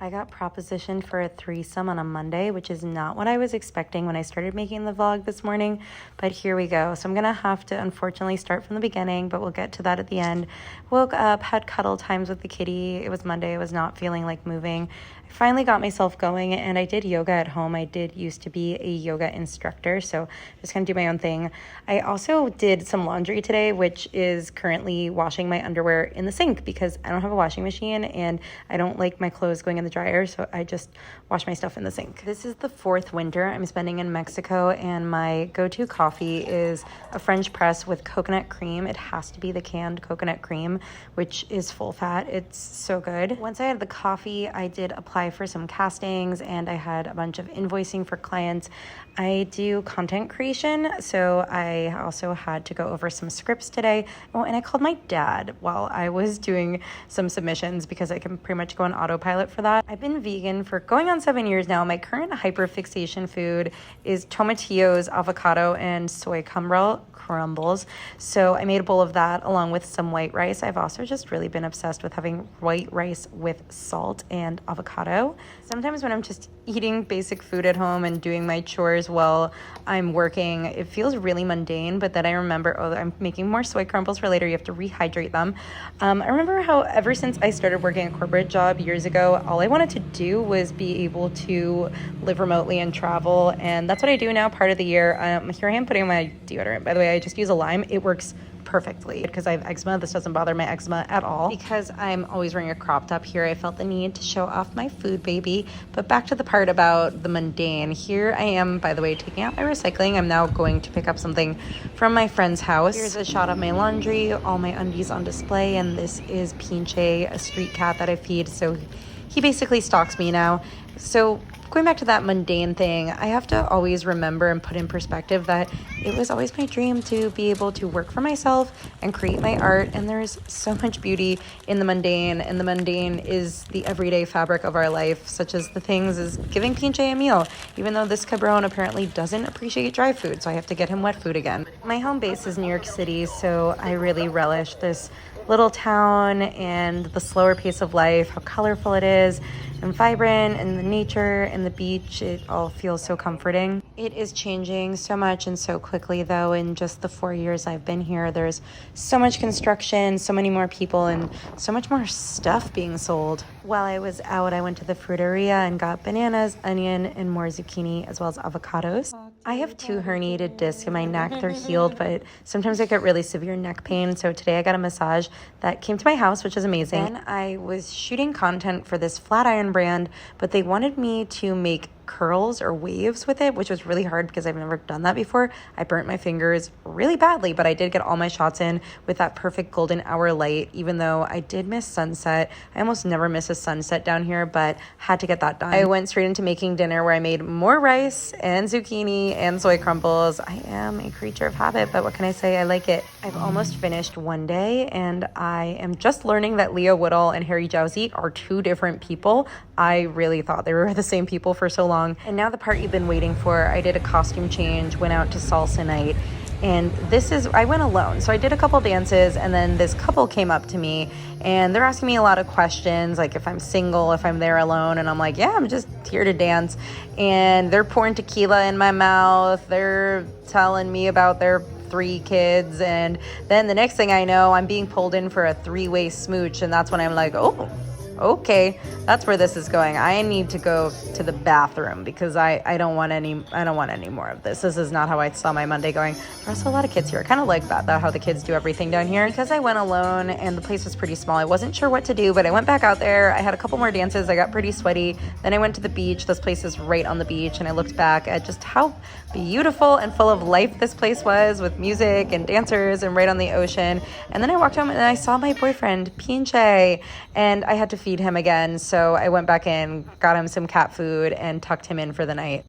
I got propositioned for a threesome on a Monday, which is not what I was expecting when I started making the vlog this morning, but here we go. So I'm gonna have to unfortunately start from the beginning, but we'll get to that at the end. Woke up, had cuddle times with the kitty. It was Monday, I was not feeling like moving. I finally got myself going and I did yoga at home. I did used to be a yoga instructor, so I'm just gonna do my own thing. I also did some laundry today, which is currently washing my underwear in the sink because I don't have a washing machine and I don't like my clothes going in the dryer, so I just wash my stuff in the sink. This is the 4th winter I'm spending in Mexico, and my go-to coffee is a French press with coconut cream. It has to be the canned coconut cream, which is full fat. It's so good. Once I had the coffee, I did apply for some castings and I had a bunch of invoicing for clients. I do content creation, so I also had to go over some scripts today. Oh, and I called my dad while I was doing some submissions because I can pretty much go on autopilot for that. I've been vegan for going on 7 years now. My current hyperfixation food is tomatillos, avocado, and soy crumbles. So I made a bowl of that along with some white rice. I've also just really been obsessed with having white rice with salt and avocado. Sometimes when I'm just eating basic food at home and doing my chores while I'm working, it feels really mundane, but then I remember, oh, I'm making more soy crumbles for later. You have to rehydrate them. I remember how ever since I started working a corporate job years ago, all I wanted to do was be able to live remotely and travel, and that's what I do now part of the year. Here I am putting my deodorant. By the way, I just use a lime. It works perfectly because I have eczema. This doesn't bother my eczema at all. Because I'm always wearing a crop top here, I felt the need to show off my food baby. But back to the part about the mundane. Here I am, by the way, taking out my recycling. I'm now going to pick up something from my friend's house. Here's a shot of my laundry, all my undies on display, and this is Pinche, a street cat that I feed. So he basically stalks me now. So going back to that mundane thing, I have to always remember and put in perspective that it was always my dream to be able to work for myself and create my art, and there's so much beauty in the mundane, and the mundane is the everyday fabric of our life, such as the things as giving Pinche a meal, even though this cabron apparently doesn't appreciate dry food, so I have to get him wet food again. My home base is New York City, so I really relish this little town and the slower pace of life, how colorful it is and vibrant, and the nature and the beach. It all feels so comforting. It is changing so much and so quickly though. In just the 4 years I've been here, there's so much construction, so many more people, and so much more stuff being sold. While I was out, I went to the fruiteria and got bananas, onion, and more zucchini, as well as avocados. I have 2 herniated discs in my neck. They're healed, but sometimes I get really severe neck pain. So today I got a massage that came to my house, which is amazing. Then I was shooting content for this flat iron brand, but they wanted me to make curls or waves with it, which was really hard because I've never done that before. I burnt my fingers really badly, but I did get all my shots in with that perfect golden hour light, even though I did miss sunset. I almost never miss a sunset down here, but had to get that done. I went straight into making dinner where I made more rice and zucchini and soy crumbles. I am a creature of habit, but what can I say? I like it. I've almost finished one day, and I am just learning that Leah Woodall and Harry Jowsey are 2 different people. I really thought they were the same people for so long. And now the part you've been waiting for. I did a costume change, went out to salsa night, and I went alone. So I did a couple dances, and then this couple came up to me and they're asking me a lot of questions, like if I'm single, if I'm there alone, and I'm like, yeah, I'm just here to dance. And they're pouring tequila in my mouth. They're telling me about their 3 kids, and then the next thing I know, I'm being pulled in for a 3-way smooch, and that's when I'm like, oh, okay, that's where this is going. I need to go to the bathroom because I don't want any more of this. This is not how I saw my Monday going. There's also a lot of kids here. I kind of like that how the kids do everything down here. Because I went alone and the place was pretty small, I wasn't sure what to do, but I went back out there. I had a couple more dances. I got pretty sweaty. Then I went to the beach. This place is right on the beach, and I looked back at just how beautiful and full of life this place was, with music and dancers and right on the ocean. And then I walked home and I saw my boyfriend, Pinche, and I had to feed him again. So I went back in, got him some cat food, and tucked him in for the night.